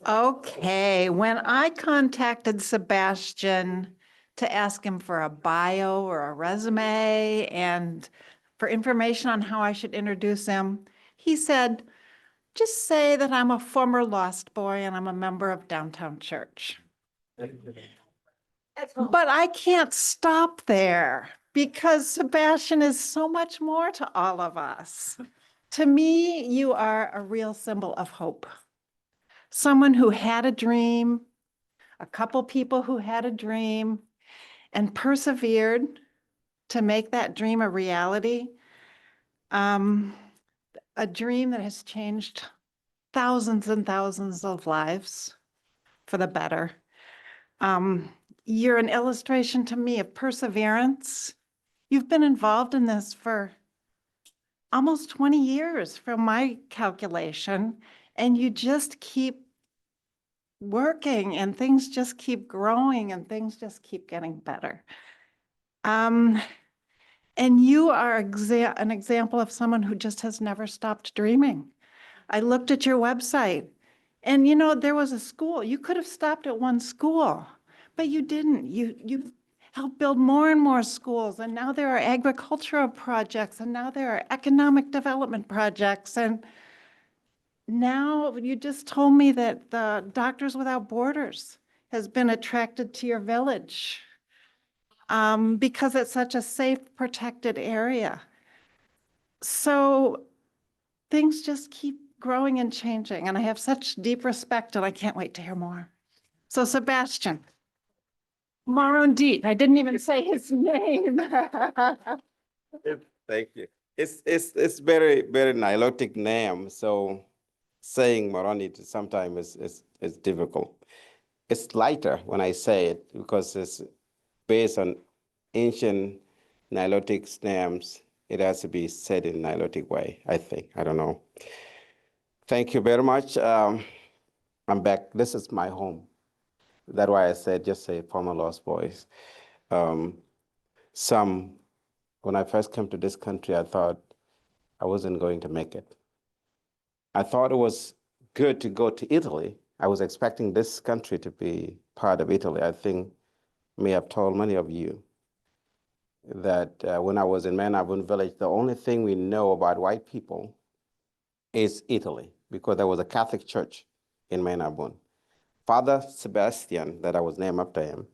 Okay, when I contacted Sebastian to ask him for a bio or a resume and for information on how I should introduce him, he said, just say that I'm a former Lost Boy and I'm a member of Downtown Church. But I can't stop there because Sebastian is so much more to all of us. To me, you are a real symbol of hope. Someone who had a dream, a couple people who had a dream and persevered to make that dream a reality. A dream that has changed thousands and thousands of lives for the better. You're an illustration to me of perseverance. You've been involved in this for almost 20 years from my calculation, and you just keep working and things just keep growing and things just keep getting better. And you are an example of someone who just has never stopped dreaming. I looked at your website and you know, there was a school. You could have stopped at one school, but you didn't. You helped build more and more schools, and now there are agricultural projects, and now there are economic development projects. And now you just told me that the Doctors Without Borders has been attracted to your village because it's such a safe, protected area. So things just keep growing and changing, and I have such deep respect, and I can't wait to hear more. So Sebastian, Marondit, I didn't even say his name. Thank you. It's very Nilotic name, so saying Moronit sometimes is difficult. It's lighter when I say it because it's based on ancient Nilotic names. It has to be said in Nilotic way, I think. I don't know. Thank you very much. I'm back. This is my home. That's why I said just say former Lost Boys. When I first came to this country, I thought I wasn't going to make it. I thought it was good to go to Italy. I was expecting this country to be part of Italy. I think I may have told many of you that when I was in Manabun village, the only thing we know about white people is Italy, because there was a Catholic church in Manabun. Father Sebastian, that I was named after him,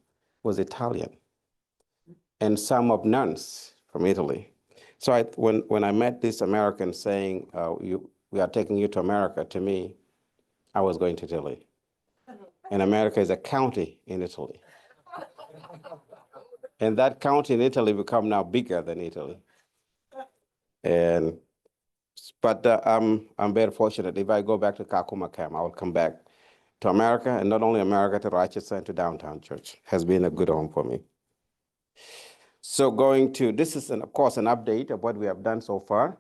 was Italian, and some of nuns from Italy. So when I met this American saying, we are taking you to America, to me, I was going to Italy. And America is a county in Italy. And that county in Italy become now bigger than Italy. But I'm very fortunate. If I go back to Kakuma camp, I will come back to America, and not only America, to Rochester and to Downtown Church. Has been a good home for me. So this is, of course, an update of what we have done so far.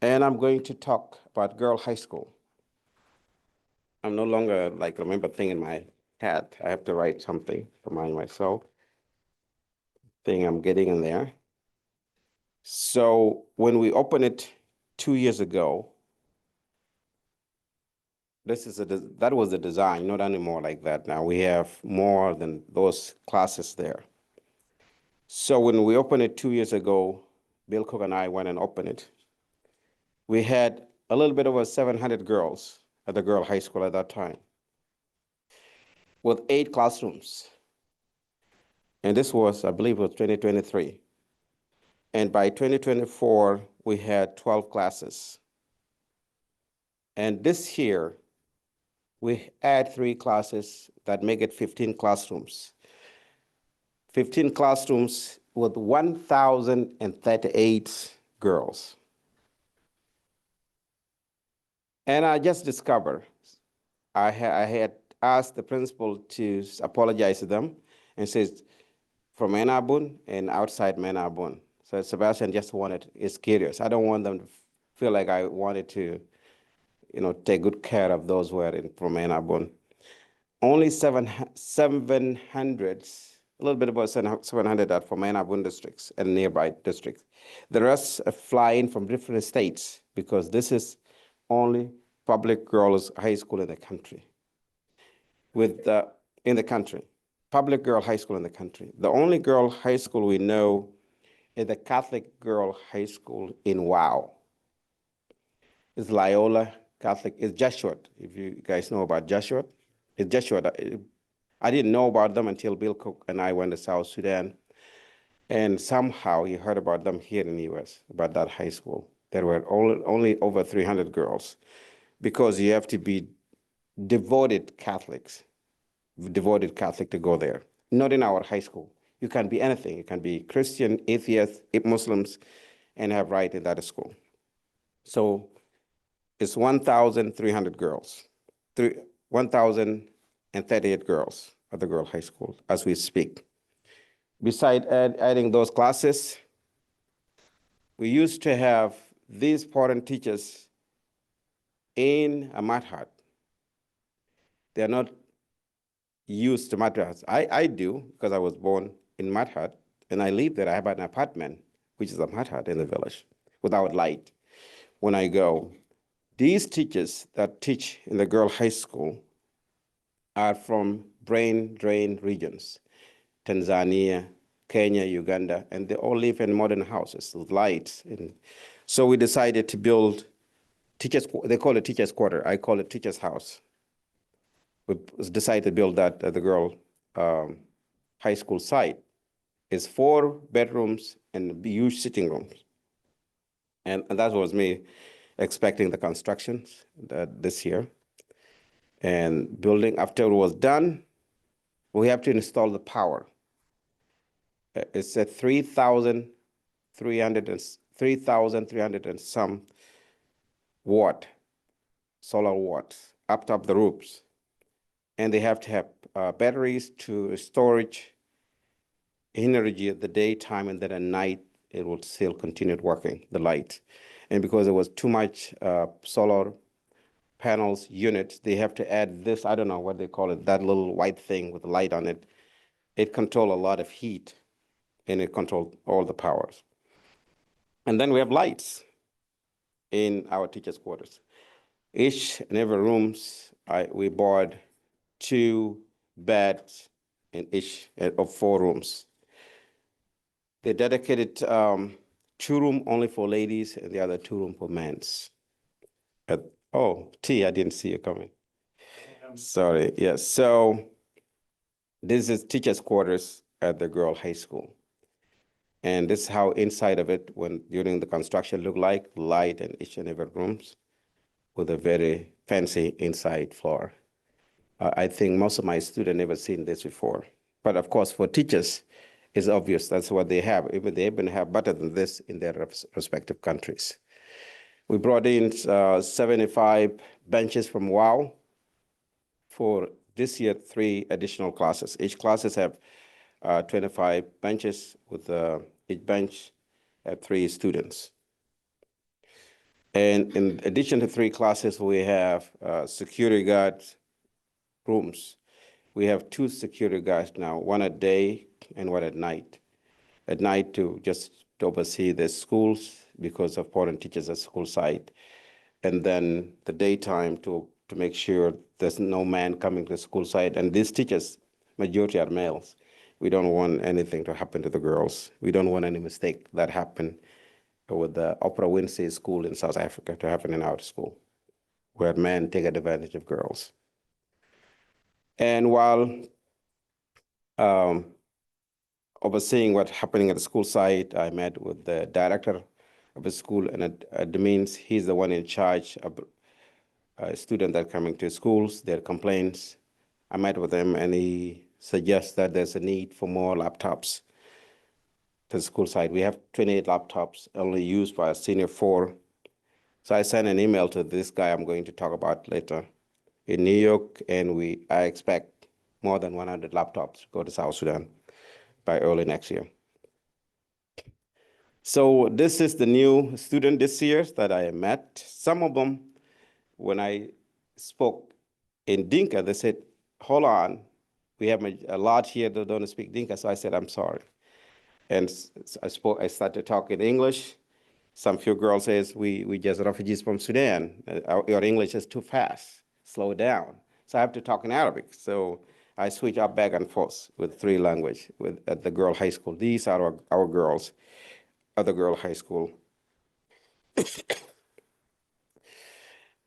And I'm going to talk about Girl High School. I'm no longer remember thing in my head. I have to write something to remind myself. Thing I'm getting in there. So when we opened it 2 years ago, that was the design, not anymore like that. Now we have more than those classes there. So when we opened it 2 years ago, Bill Cook and I went and opened it. We had a little bit over 700 girls at the Girl High School at that time, with 8 classrooms. And this was, I believe, 2023. And by 2024, we had 12 classes. And this year, we add 3 classes that make it 15 classrooms. 15 classrooms with 1,038 girls. And I just discovered, I had asked the principal to apologize to them and says, from Manabun and outside Manabun. So Sebastian just is curious. I don't want them to feel like I wanted to, take good care of those who are from Manabun. Only 700, a little bit about 700 are from Manabun districts and nearby districts. The rest fly in from different states because this is only public girls high school in the country. In the country, public girl high school in the country. The only girl high school we know is the Catholic girl high school in Wow. It's Loyola Catholic. It's Jesuit. If you guys know about Jesuit, it's Jesuit. I didn't know about them until Bill Cook and I went to South Sudan. And somehow he heard about them here in the US, about that high school. There were only over 300 girls because you have to be devoted Catholic to go there. Not in our high school. You can be anything. You can be Christian, atheist, Muslims, and have right in that school. So it's 1,300 girls, 1,038 girls at the girl high school as we speak. Besides adding those classes, we used to have these foreign teachers in a Madhat. They're not used to Madhat. I do because I was born in Madhat and I live there. I have an apartment, which is a Madhat in the village, without light. When I go, these teachers that teach in the girl high school are from brain drain regions. Tanzania, Kenya, Uganda, and they all live in modern houses with lights. And so we decided to build teachers, they call it teacher's quarter. I call it teacher's house. We decided to build that at the girl high school site. It's 4 bedrooms and huge sitting rooms. And that was me expecting the constructions this year. And building, after it was done, we have to install the power. It's a 3,300 and some watt, solar watts, up top the roofs. And they have to have batteries to storage energy at the daytime, and then at night, it will still continue working, the light. And because there was too much solar panels units, they have to add this, I don't know what they call it, that little white thing with the light on it. It controls a lot of heat, and it controls all the powers. And then we have lights in our teachers' quarters. Each and every rooms, we bought 2 beds in each of 4 rooms. They dedicated 2 rooms only for ladies and the other 2 rooms for men's. Oh, T, I didn't see you coming. Sorry, yes. So this is teachers' quarters at the girl high school. And this is how inside of it, when during the construction, looked like, light in each and every rooms with a very fancy inside floor. I think most of my students never seen this before. But of course, for teachers, it's obvious that's what they have. Even they even have better than this in their respective countries. We brought in 75 benches from WOW for this year, 3 additional classes. Each classes have 25 benches with each bench at 3 students. And in addition to 3 classes, we have security guard rooms. We have 2 security guards now, one at day and one at night. At night to oversee the schools because of foreign teachers at school site. And then the daytime to make sure there's no man coming to the school site. And these teachers, majority are males. We don't want anything to happen to the girls. We don't want any mistake that happened with the Oprah Winfrey School in South Africa to happen in our school, where men take advantage of girls. And while overseeing what's happening at the school site, I met with the director of the school, and it means he's the one in charge of students that are coming to schools, their complaints. I met with him, and he suggests that there's a need for more laptops to the school site. We have 28 laptops only used by a senior 4. So I sent an email to this guy I'm going to talk about later in New York, and I expect more than 100 laptops to go to South Sudan by early next year. So this is the new student this year that I met. Some of them, when I spoke in Dinka, they said, hold on, we have a lot here that don't speak Dinka. So I said, I'm sorry. And I started talking English, Some few girls says, we just refugees from Sudan. Your English is too fast. Slow down. So I have to talk in Arabic. So I switch up back and forth with three language at the girl high school. These are our girls at the girl high school.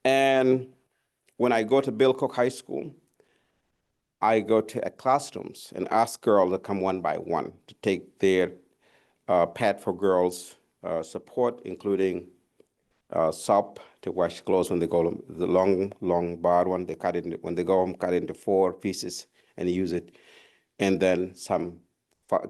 And when I go to Bill Cook High School, I go to classrooms and ask girls to come one by one to take their pad for girls support, including soap to wash clothes when they go the long bar one. They cut it when they go home, cut it into 4 pieces and use it, and then some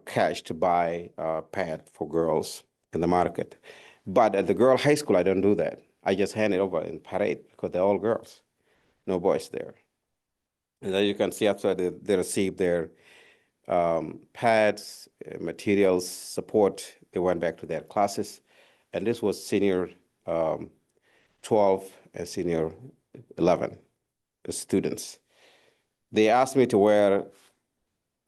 cash to buy pad for girls in the market. But at the girl high school, I don't do that. I just hand it over in parade because they're all girls, no boys there. And as you can see, after they receive their pads, materials, support, they went back to their classes. And this was senior 12 and senior 11 students. They asked me to wear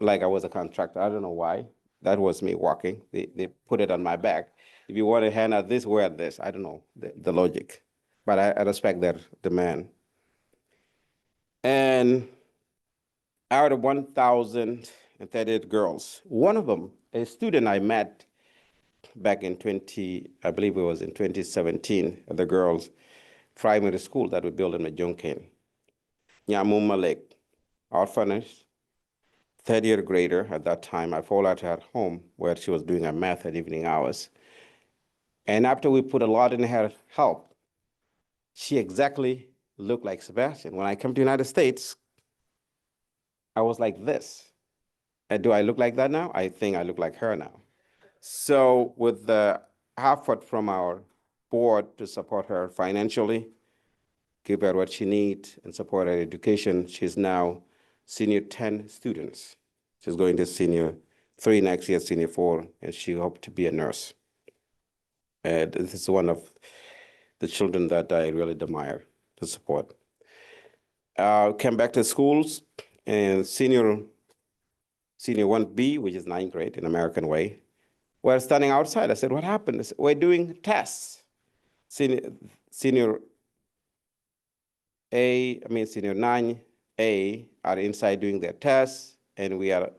like I was a contractor. I don't know why. That was me walking. They put it on my back. If you want to hand out this, wear this. I don't know the logic, but I respect their demand. And out of 1,038 girls, one of them, a student I met back in I believe it was in 2017, at the girls' primary school that we built in Majunkin. Nyamum Malik, orphanage, third-year grader at that time. I followed her home where she was doing her math at evening hours. And after we put a lot in her help, she exactly looked like Sebastian. When I came to the United States, I was like this. And do I look like that now? I think I look like her now. So with the effort from our board to support her financially, give her what she needs, and support her education, she's now senior 10 students. She's going to senior 3 next year, senior 4, and she hopes to be a nurse. And this is one of the children that I really admire to support. Came back to schools, and senior 1B, which is 9th grade in American way, we're standing outside. I said, what happened? I said, we're doing tests. Senior senior 9A are inside doing their tests, and we are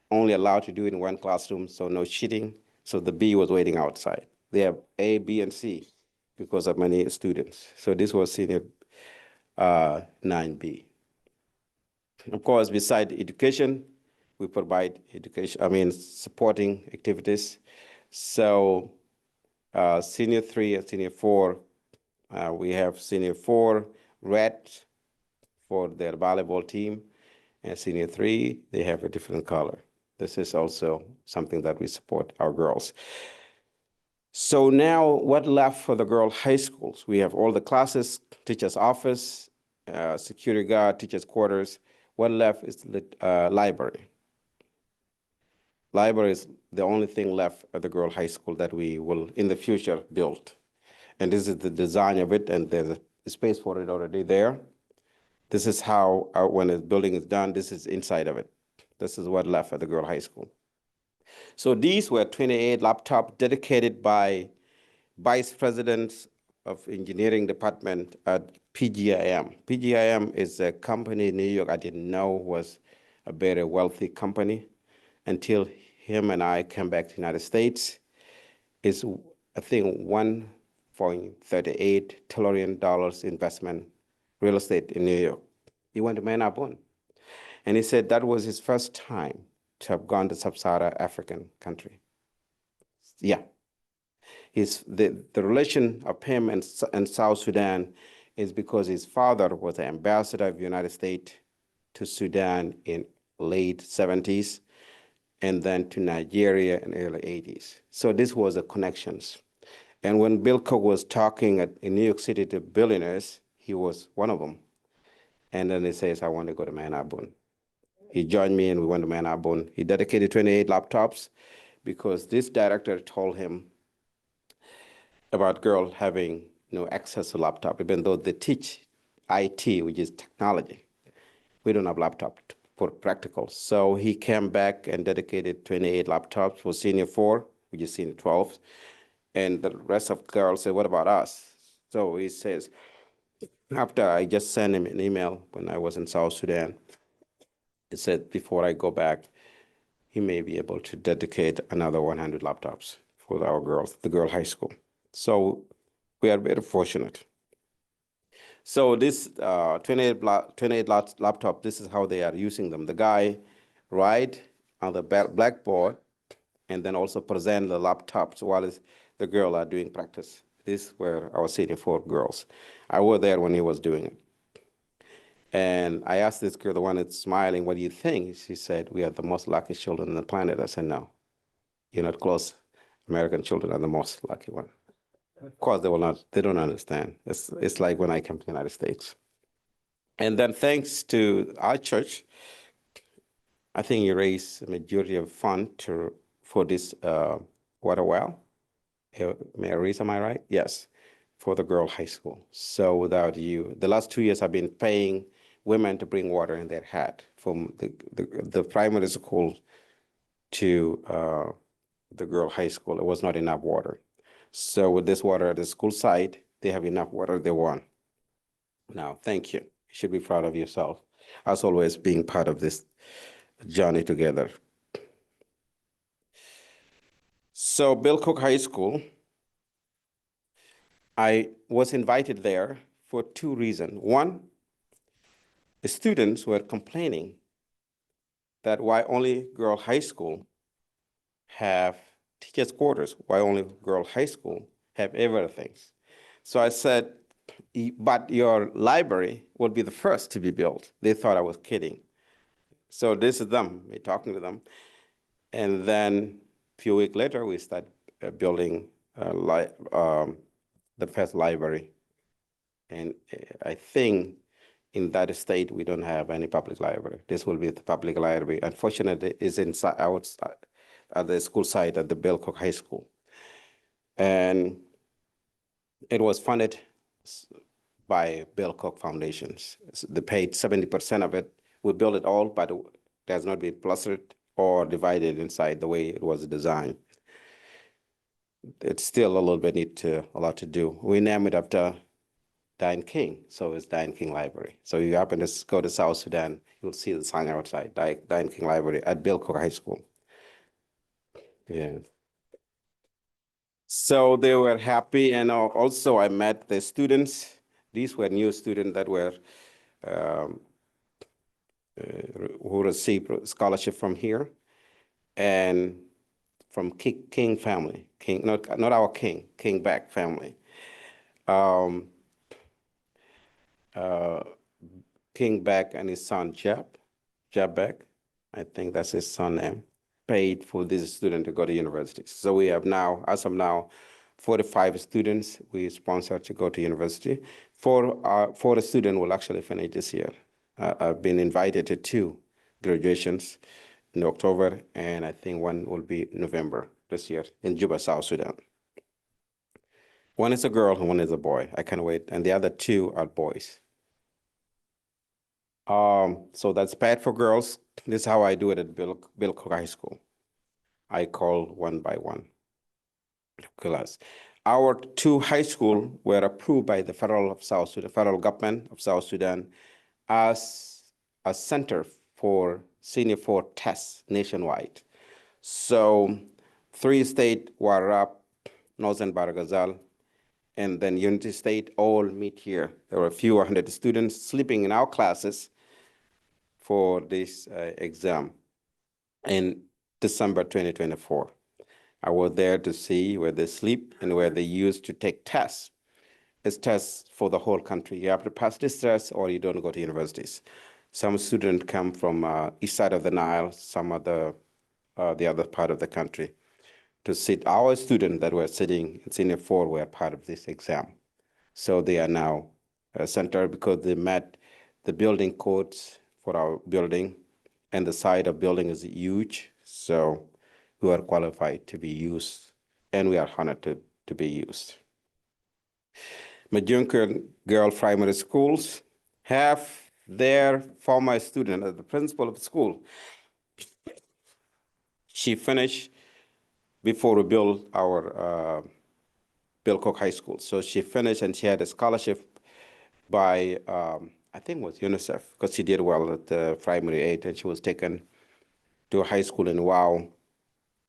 only allowed to do it in one classroom, so no cheating. So the B was waiting outside. They have A, B, and C because of many students. So this was senior 9B. Of course, beside education, we provide supporting activities. So senior 3 and senior 4, we have senior 4 red for their volleyball team, and senior 3, they have a different color. This is also something that we support our girls. So now what left for the girl high schools? We have all the classes, teacher's office, security guard, teacher's quarters. What left is the library. Library is the only thing left at the girl high school that we will in the future build. And this is the design of it, and there's a space for it already there. This is how, when the building is done, this is inside of it. This is what left at the girl high school. So these were 28 laptops dedicated by vice presidents of engineering department at PGIM. PGIM is a company in New York I didn't know was a very wealthy company until him and I came back to the United States. It's, I think, $1.38 trillion investment real estate in New York. He went to Manabun. And he said that was his first time to have gone to sub-Saharan African country. Yeah. The relation of him and South Sudan is because his father was the ambassador of the United States to Sudan in late 70s, and then to Nigeria in early 80s. So this was the connections. And when Bill Cook was talking in New York City to billionaires, he was one of them. And then he says, I want to go to Manabun. He joined me and we went to Manabun. He dedicated 28 laptops because this director told him about girls having no access to laptop, even though they teach IT, which is technology. We don't have laptop for practical. So he came back and dedicated 28 laptops for senior 4, which is senior 12, And the rest of girls said, what about us? So he says, after I just sent him an email when I was in South Sudan, it said, before I go back, he may be able to dedicate another 100 laptops for our girls, the girl high school. So we are very fortunate. So this 28 laptop, this is how they are using them. The guy write on the blackboard and then also present the laptops while the girl are doing practice. These were our senior 4 girls. I was there when he was doing it. And I asked this girl, the one that's smiling, what do you think? She said, we are the most lucky children on the planet. I said, no, you're not close. American children are the most lucky one. Of course, they don't understand. It's like when I came to the United States. And then thanks to our church, I think you raised a majority of fund for this water well. Mary, am I right? Yes, for the girl high school. So without you, the last 2 years I've been paying women to bring water in their hat from the primary school to the girl high school. It was not enough water. So with this water at the school site, they have enough water they want. Now, thank you. You should be proud of yourself, as always, being part of this journey together. So Bill Cook High School, I was invited there for 2 reasons. One, the students were complaining that why only girl high school have teachers' quarters, why only girl high school have everything. So I said, but your library will be the first to be built. They thought I was kidding. So this is them, me talking to them. And then a few weeks later, we start building the first library. And I think in that state, we don't have any public library. This will be the public library. Unfortunately, it's inside outside at the school site at the Bill Cook High School. And it was funded by Bill Cook Foundations. They paid 70% of it. We built it all, but it has not been plastered or divided inside the way it was designed. It's still a little bit a lot to do. We named it after Diane King, so it's Diane King Library. So you happen to go to South Sudan, you'll see the sign outside, Diane King Library at Bill Cook High School. Yeah. So they were happy, and also I met the students. These were new students that were who received scholarship from here, and from King family, King, not our King Beck family. King Beck and his son Jeb Beck, I think that's his son name, paid for this student to go to university. So we have now, as of now, 45 students we sponsor to go to university. Four students will actually finish this year. I've been invited to 2 graduations in October, and I think one will be November this year in Juba, South Sudan. One is a girl and one is a boy. I can't wait. And the other 2 are boys. So that's paid for girls. This is how I do it at Bill Cook High School. I call one by one class. Our 2 high schools were approved by the federal government of South Sudan as a center for senior 4 tests nationwide. So 3 states, Warrap, Northern Barghazal, and then Unity State all meet here. There were a few hundred students sleeping in our classes for this exam in December 2024. I was there to see where they sleep and where they used to take tests. It's tests for the whole country. You have to pass this test or you don't go to universities. Some students come from east side of the Nile, some of the other part of the country to sit. Our students that were sitting in senior 4 were part of this exam. So they are now centered because they met the building codes for our building, and the site of building is huge. So we are qualified to be used, and we are honored to be used. Majunker Girl Primary Schools have their former student, the principal of the school. She finished before we built our Bill Cook High School. So she finished and she had a scholarship by, I think it was UNICEF, because she did well at the primary aid, and she was taken to a high school in Wow.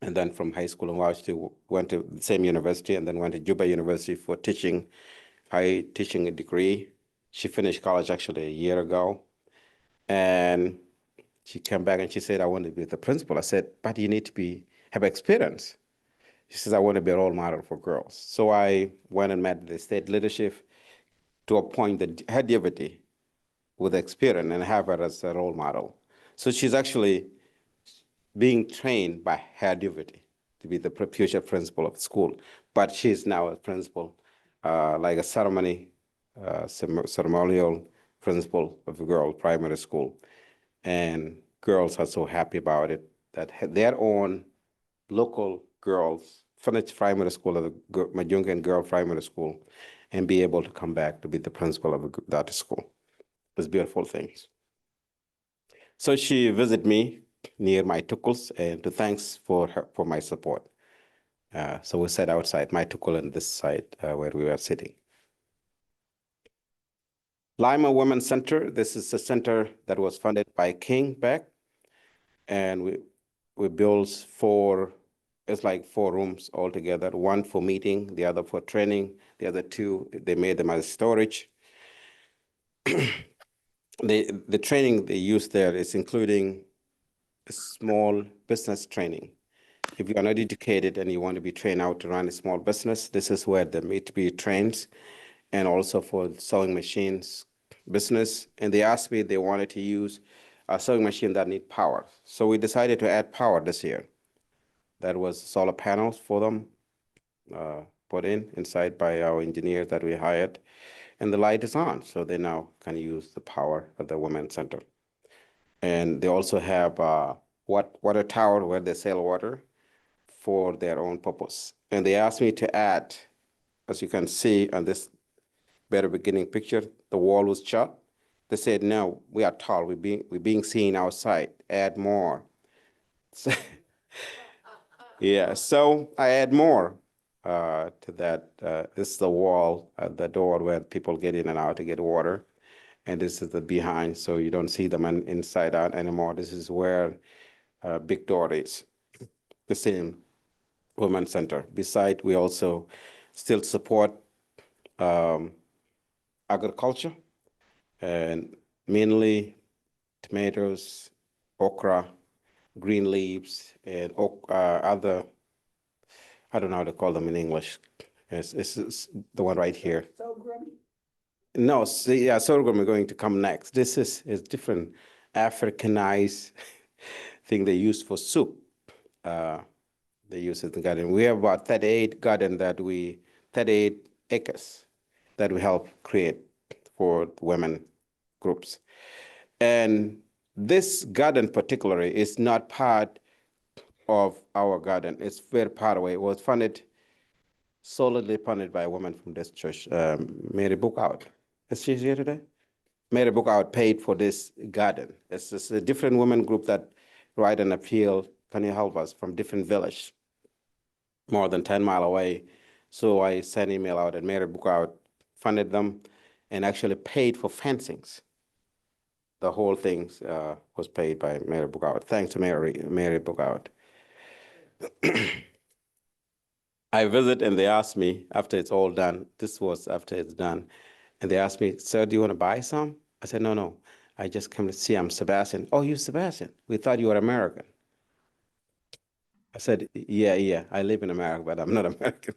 And then from high school in Wow, she went to the same university and then went to Juba University for teaching, high teaching a degree. She finished college actually a year ago. And she came back and she said, I want to be the principal. I said, but you need to have experience. She says, I want to be a role model for girls. So I went and met the state leadership to appoint the head deputy with experience and have her as a role model. So she's actually being trained by her deputy to be the future principal of the school. But she's now a principal, like a ceremonial principal of a girl primary school. And girls are so happy about it that their own local girls finish primary school at the Majungan Girl Primary School and be able to come back to be the principal of that school. It's beautiful things. So she visited me near my Tukuls and to thanks for my support. So we sat outside my Tukul on this side where we were sitting. Lima Women's Center, this is a center that was funded by King Beck. And we built it's like 4 rooms altogether, one for meeting, the other for training, the other 2, they made them as storage. The training they use there is including small business training. If you are not educated and you want to be trained out to run a small business, this is where they need to be trained, and also for sewing machines business. And they asked me they wanted to use a sewing machine that need power. So we decided to add power this year. That was solar panels for them, put inside by our engineers that we hired. And the light is on, so they now can use the power of the Women's Center. And they also have water tower where they sell water for their own purpose. And they asked me to add, as you can see on this very beginning picture, the wall was shut. They said, no, we are tall, we're being seen outside, add more. So, yeah, so I add more to that. This is the wall at the door where people get in and out to get water. And this is the behind, so you don't see them inside out anymore. This is where big door is, the same Women's Center. Beside, we also still support agriculture, and mainly tomatoes, okra, green leaves, and other, I don't know how to call them in English. It's the one right here. No, yeah, sorghum is going to come next. This is different Africanized thing they use for soup. They use it in the garden. We have about 38 acres that we help create for women groups. And this garden particularly is not part of our garden. It's very part away. It was solidly funded by a woman from this church, Mary Bookout. Is she here today? Mary Bookout paid for this garden. It's a different women group that write an appeal, can you help us, from different village, more than 10 miles away. So I sent email out and Mary Bookout funded them and actually paid for fencings. The whole thing was paid by Mary Bookout. Thanks to Mary Bookout. I visit and they asked me after it's all done, this was after it's done, and they asked me, sir, do you want to buy some? I said, no, I just came to see, I'm Sebastian. Oh, you're Sebastian. We thought you were American. I said, yeah, I live in America, but I'm not American.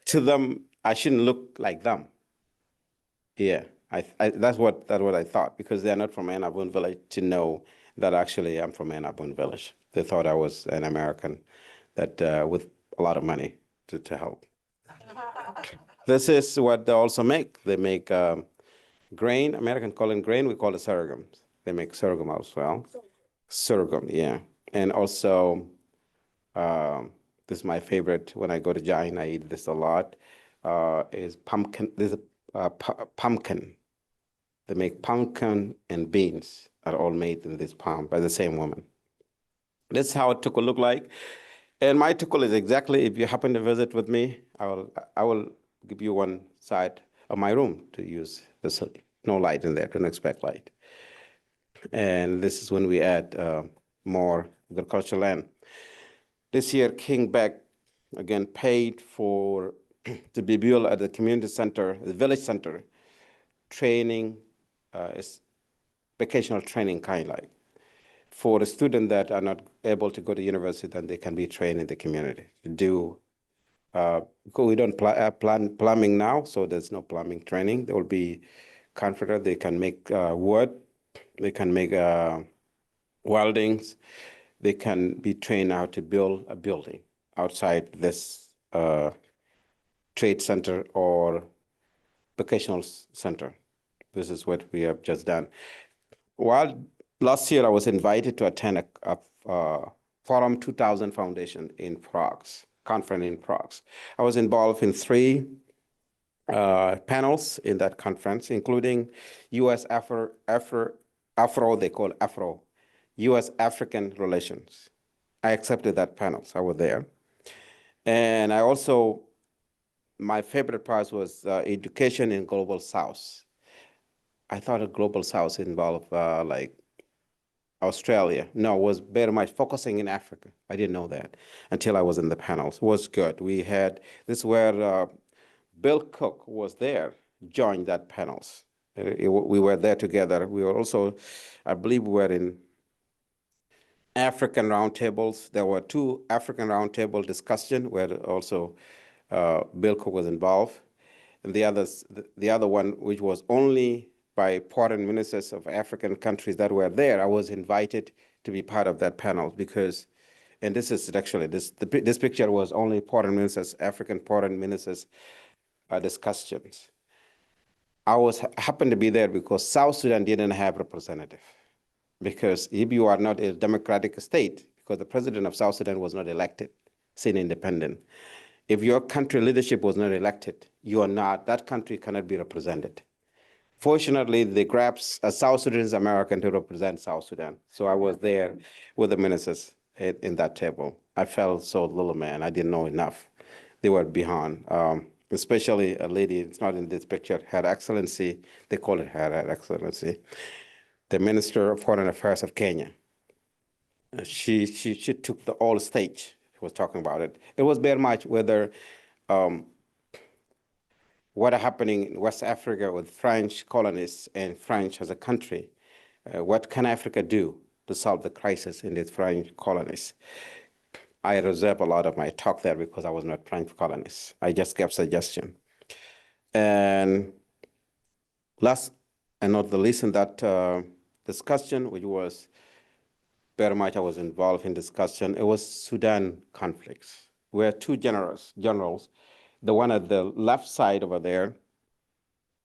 To them, I shouldn't look like them. Yeah, that's what I thought, because they're not from Annabone Village to know that actually I'm from Annabone Village. They thought I was an American that with a lot of money to help. This is what they also make. They make grain. American call it grain. We call it sorghum. They make sorghum as well. Sorghum, yeah. And also, this is my favorite. When I go to Jain, I eat this a lot. Is pumpkin. There's a pumpkin. They make pumpkin and beans are all made in this palm by the same woman. This is how a tukul look like. And my tukul is exactly, if you happen to visit with me, I will give you one side of my room to use. There's no light in there, don't expect light. And this is when we add more agricultural land. This year, King Beck, again, paid for to be built at the community center, the village center, training, is vocational training kind of like. For the students that are not able to go to university, then they can be trained in the community to do. Because we don't plan plumbing now, so there's no plumbing training. There will be carpenter. They can make wood. They can make weldings. They can be trained how to build a building outside this trade center or vocational center. This is what we have just done. While last year I was invited to attend a Forum 2000 Foundation in Prague, conference in Prague. I was involved in 3 panels in that conference, including U.S. Afro, they call Afro, U.S.-African relations. I accepted that panel, so I was there. And I also, my favorite part was education in Global South. I thought a Global South involved like Australia. No, it was very much focusing in Africa. I didn't know that until I was in the panels. It was good. We had, this is where Bill Cook was there, joined that panels. We were there together. We were also, I believe we were in African roundtables. There were 2 African roundtable discussion where also Bill Cook was involved. And the other one, which was only by foreign ministers of African countries that were there, I was invited to be part of that panel because, and this is actually, this picture was only foreign ministers, African foreign ministers discussions. I happened to be there because South Sudan didn't have representative. Because if you are not a democratic state, because the president of South Sudan was not elected, seen independent. If your country leadership was not elected, you are not, that country cannot be represented. Fortunately, they grabbed a South Sudanese American to represent South Sudan. So I was there with the ministers in that table. I felt so little, man. I didn't know enough. They were behind. Especially a lady, it's not in this picture, Her Excellency, they call it Her Excellency, the Minister of Foreign Affairs of Kenya. She took the whole stage. She was talking about it. It was very much whether what are happening in West Africa with French colonists and French as a country. What can Africa do to solve the crisis in these French colonies? I reserve a lot of my talk there because I was not French colonist. I just gave suggestion. And last and not the least in that discussion, which was very much I was involved in discussion, it was Sudan conflicts, where 2 generals, the one at the left side over there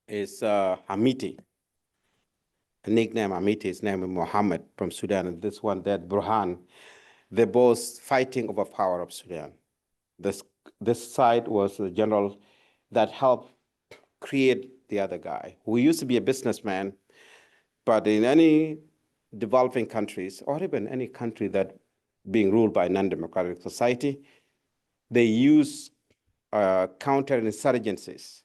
is Hamiti, a nickname Hamiti, his name is Mohammed from Sudan, and this one there, Burhan. They're both fighting over power of Sudan. This side was the general that helped create the other guy, who used to be a businessman, but in any developing countries, or even any country that being ruled by non-democratic society, they use counterinsurgencies.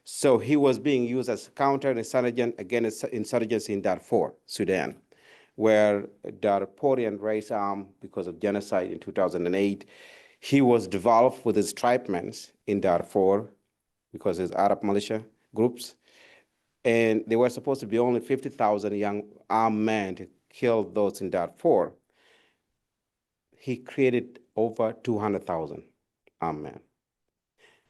So he was being used as counterinsurgent against insurgency in Darfur, Sudan, where Darfurian raised arm because of genocide in 2008. He was developed with his tribesmen in Darfur because his Arab militia groups. And they were supposed to be only 50,000 young armed men to kill those in Darfur. He created over 200,000 armed men.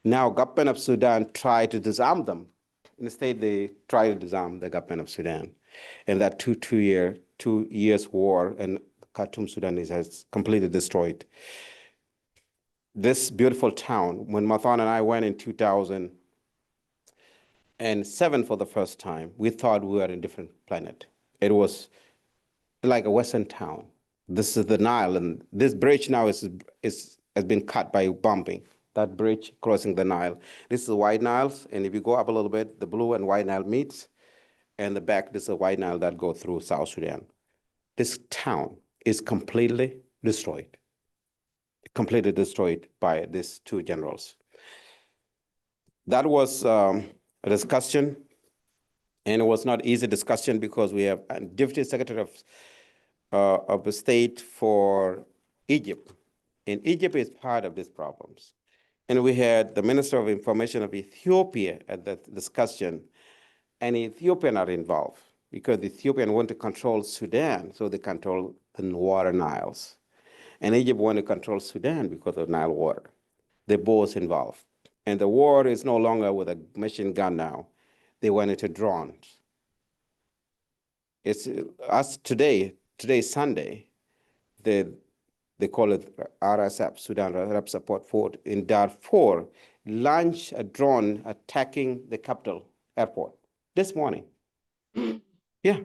Now, government of Sudan tried to disarm them. Instead, they tried to disarm the government of Sudan. And that two years war in Khartoum, Sudan has completely destroyed. This beautiful town, when Mathan and I went in 2007 for the first time, we thought we were in a different planet. It was like a Western town. This is the Nile, and this bridge now has been cut by bombing. That bridge crossing the Nile. This is the White Nile, and if you go up a little bit, the Blue and White Nile meets, and the back, this is the White Nile that go through South Sudan. This town is completely destroyed by these 2 generals. that was a discussion, and it was not easy discussion because we have a Deputy Secretary of the State for Egypt, and Egypt is part of these problems. And we had the Minister of Information of Ethiopia at that discussion, and Ethiopian are involved because the Ethiopian want to control Sudan, so they control the water Niles. And Egypt want to control Sudan because of Nile water. They're both involved. And the war is no longer with a machine gun now. They went into drones. It's us today, today's Sunday, they call it RSF, Sudan Rapid Support Force in Darfur, launched a drone attacking the capital airport this morning. Yeah.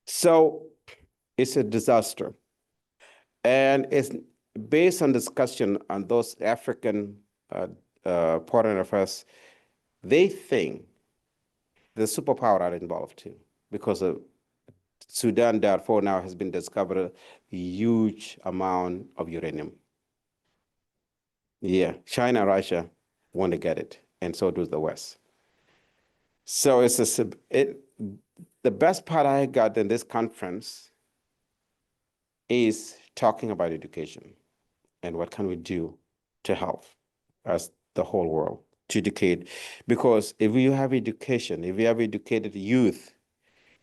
So it's a disaster. And it's based on discussion on those African foreign affairs, they think the superpower are involved too, because of Sudan, Darfur now has been discovered a huge amount of uranium. Yeah, China, Russia want to get it, and so does the West. So the best part I got in this conference is talking about education and what can we do to help as the whole world to educate. Because if you have education, if you have educated youth,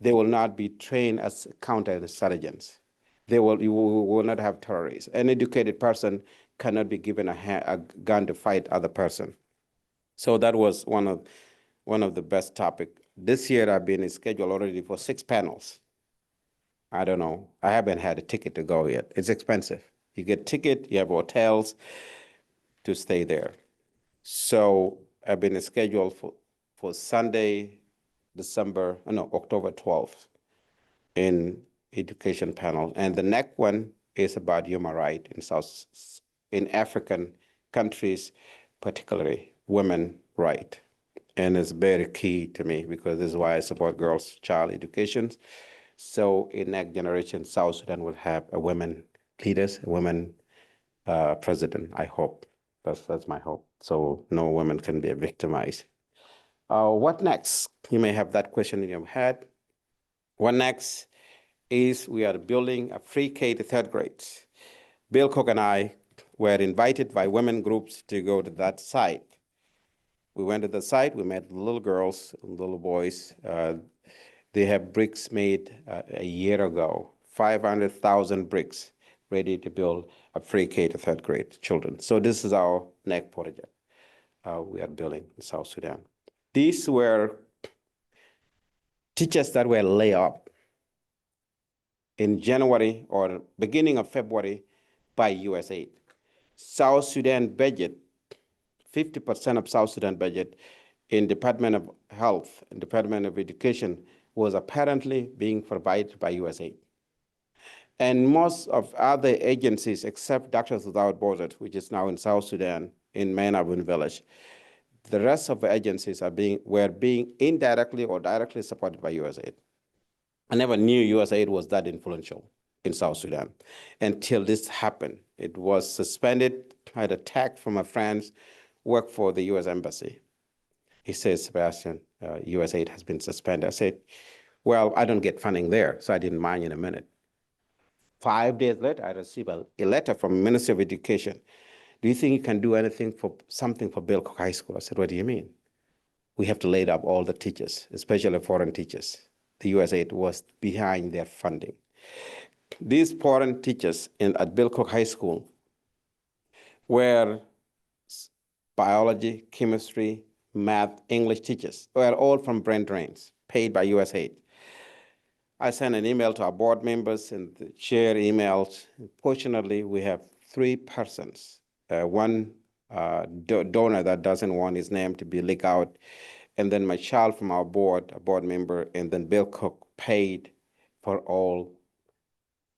they will not be trained as counterinsurgents. You will not have terrorists. An educated person cannot be given a gun to fight other person. So that was one of the best topic. This year I've been scheduled already for 6 panels. I don't know. I haven't had a ticket to go yet. It's expensive. You get ticket, you have hotels to stay there. So I've been scheduled for Sunday, October 12th in education panel. And the next one is about human rights in African countries, particularly women right. And it's very key to me because this is why I support girls' child education. So in next generation, South Sudan will have a women leaders, a women president, I hope. That's my hope. So no women can be victimized. What next? You may have that question in your head. What next is we are building a free K to 3rd grade. Bill Cook and I were invited by women groups to go to that site. We went to the site, we met little girls, little boys. They have bricks made a year ago, 500,000 bricks ready to build a free K to 3rd grade children. So this is our next project we are building in South Sudan. These were teachers that were laid off in January or beginning of February by USAID. South Sudan budget, 50% of South Sudan budget in Department of Health and Department of Education was apparently being provided by USAID. And most of other agencies, except Doctors Without Borders, which is now in South Sudan, in Mainabun village, the rest of the agencies were being indirectly or directly supported by USAID. I never knew USAID was that influential in South Sudan until this happened. It was suspended. I had a text from a friend who worked for the US Embassy. He says, Sebastian, USAID has been suspended. I said, well, I don't get funding there, so I didn't mind in a minute. 5 days later, I received a letter from Ministry of Education. Do you think you can do anything for Bill Cook High School? I said, what do you mean? We have to lay up all the teachers, especially foreign teachers. The USAID was behind their funding. These foreign teachers at Bill Cook High School were biology, chemistry, math, English teachers, were all from brain drains, paid by USAID. I sent an email to our board members and share emails. Fortunately, we have 3 persons, one donor that doesn't want his name to be leaked out, and then my child from our board, a board member, and then Bill Cook paid for all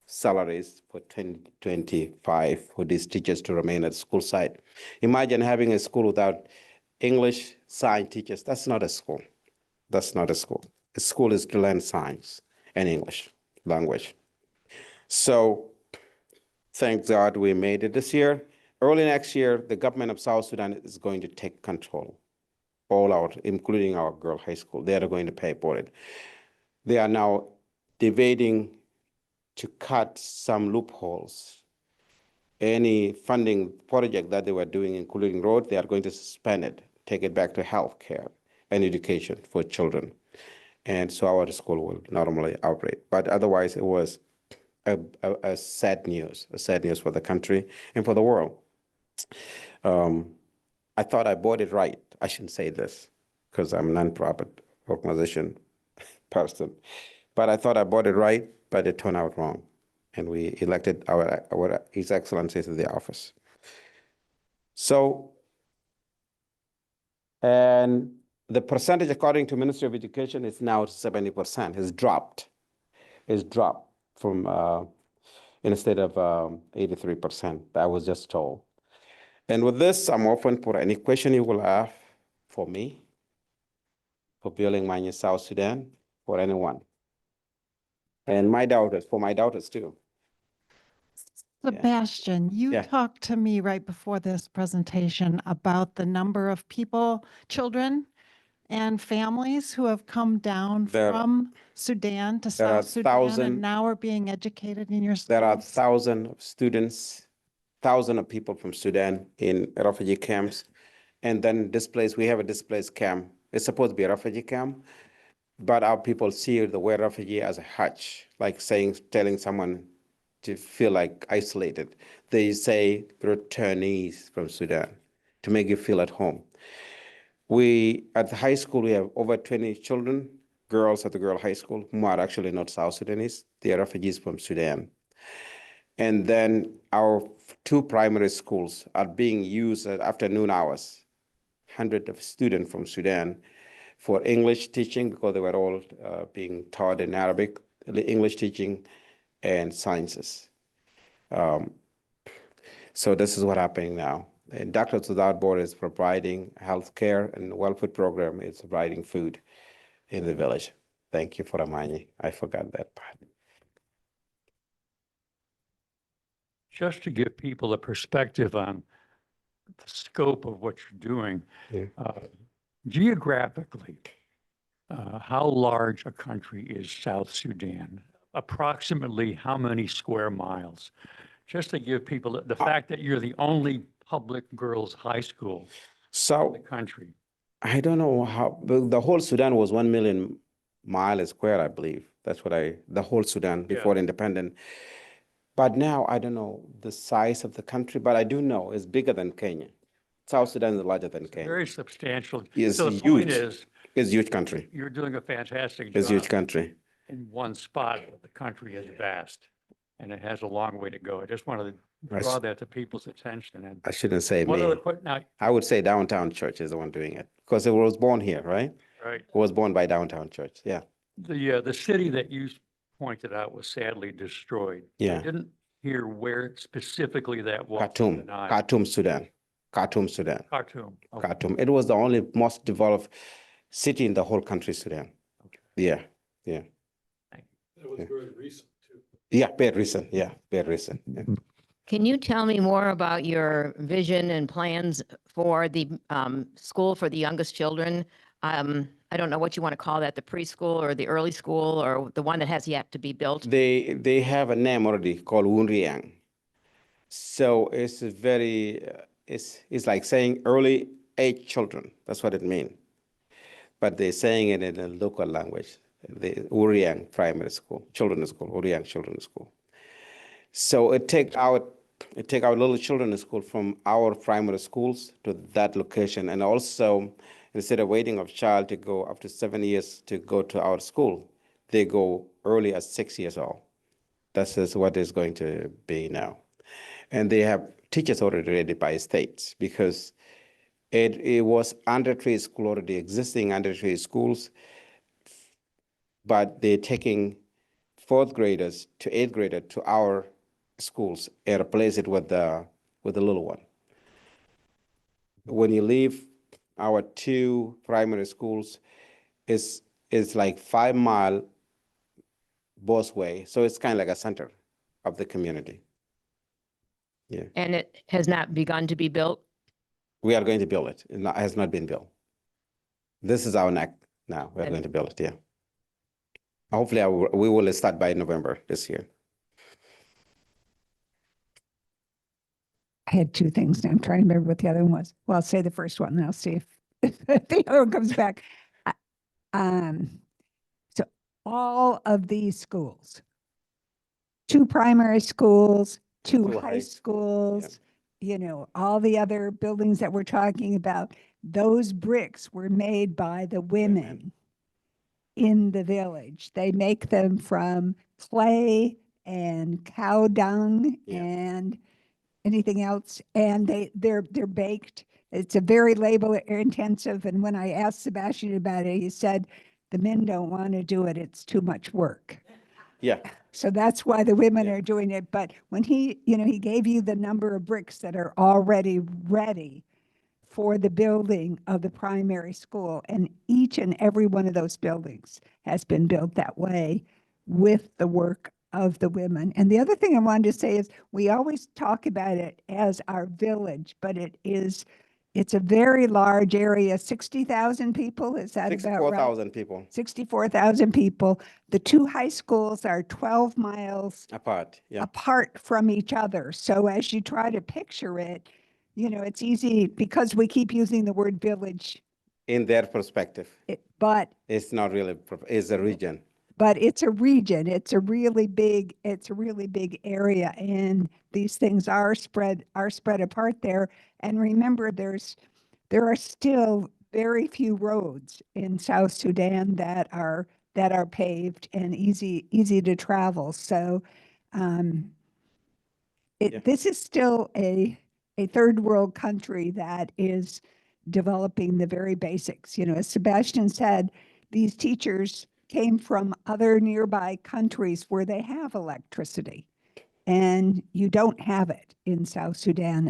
salaries for 2025 for these teachers to remain at school site. Imagine having a school without English science teachers. That's not a school. That's not a school. A school is to learn science and English language. So thank God we made it this year. Early next year, the government of South Sudan is going to take control all out, including our girl high school. They are going to pay for it. They are now debating to cut some loopholes. Any funding project that they were doing, including road, they are going to suspend it, take it back to healthcare and education for children. And so our school will normally operate. But otherwise, it was a sad news for the country and for the world. I thought I bought it right. I shouldn't say this because I'm a nonprofit organization person, but I thought I bought it right, but it turned out wrong. And we elected our His Excellency to the office. So, and the percentage according to Ministry of Education is now 70%, has dropped. It's dropped from instead of 83%, I was just told. And with this, I'm open for any question you will have for me, for building Manya South Sudan, for anyone. And for my daughters too. Sebastian, you Yeah. talked to me right before this presentation about the number of people, children and families who have come down There- from Sudan to there are South Sudan 1,000 and now are being educated in your schools. There are 1,000 of students, 1,000 of people from Sudan in refugee camps. And then we have a displaced camp. It's supposed to be a refugee camp, but our people see the word refugee as a hutch, like telling someone to feel like isolated. They say returnees from Sudan to make you feel at home. At the high school, we have over 20 children, girls at the girl high school, who are actually not South Sudanese. They are refugees from Sudan. And then our 2 primary schools are being used at afternoon hours. 100 of students from Sudan for English teaching, because they were all being taught in Arabic, English teaching and sciences. So this is what's happening now. And Doctors Without Borders is providing healthcare, and the welfare program is providing food in the village. Thank you for reminding me. I forgot that part. Just to give people a perspective on the scope of what you're doing, Yeah. geographically, how large a country is South Sudan? Approximately how many square miles? Just to give people the fact that you're the only public girls' high school in So the country. I don't know how, the whole Sudan was 1 million miles square, I believe. That's what the whole Sudan before independent. But now I don't know the size of the country, but I do know it's bigger than Kenya. South Sudan is larger than Kenya. Very substantial. It's So the point huge. is, It's a huge country. you're doing a fantastic It's a huge job country. in one spot, but the country is vast and it has a long way to go. I just wanted to I draw s- that to people's attention. And I shouldn't say one other me. quick, now, I would say Downtown Church is the one doing it because it was born here, right? right, It was born by Downtown Church. Yeah. the city that you pointed out was sadly destroyed. I Yeah. didn't hear where specifically that was. Khartoum, denied. Khartoum, Sudan. Khartoum, Sudan. Khartoum. Okay. Khartoum. It was the only most developed city in the whole country, Sudan. Okay. Yeah. Yeah. That was very recent too. Yeah. Very recent. Yeah. Very recent. Yeah. Can you tell me more about your vision and plans for the school for the youngest children? I don't know what you want to call that, the preschool or the early school or the one that has yet to be built. They have a name already called Wunriang. So it's very it's like saying early age children. That's what it means. But they're saying it in a local language. The Uriang Primary School, Children's School, Uriang Children's School. So it take our little children's school from our primary schools to that location, and also instead of waiting of child to go up to 7 years to go to our school, they go early as 6 years old. That is what is going to be now. And they have teachers already ready by states because it was undergraduate school already existing undergraduate schools, but they're taking 4th graders to 8th grader to our schools and replace it with the little one. When you leave our 2 primary schools, it's like 5 mile both way. So it's kind of like a center of the community. Yeah. And it has not begun to be built. We are going to build it. It has not been built. This is our neck now. We're And- going to build it, yeah. Hopefully, we will start by November this year. I had two things. Now I'm trying to remember what the other one was. Well, I'll say the first one and I'll see if the other one comes back. I- So all of these schools, 2 primary schools, 2 2 high high schools, all the other buildings that we're talking about, those bricks were made by the women in the village. They make them from clay and cow dung Yeah. and anything else, and they're baked. It's a very labor intensive, and when I asked Sebastian about it, he said, the men don't want to do it, it's too much work. Yeah, So that's why the women Yeah. are doing it, but when he gave you the number of bricks that are already ready for the building of the primary school, and each and every one of those buildings has been built that way with the work of the women. And the other thing I wanted to say is we always talk about it as our village, but it's a very large area, 60,000 people, is that about right? 64,000 people 64,000 people. The 2 high schools are 12 miles apart, yeah. apart from each other. So as you try to picture it, it's easy because we keep using the word village, In their perspective, but it's not really, it's a region. it's a region. It's a really big area, and these things are spread apart there. And remember, there are still very few roads in South Sudan that are paved and easy to travel. So Yeah. this is still a third world country that is developing the very basics. As Sebastian said, these teachers came from other nearby countries where they have electricity. And you don't have it in South Sudan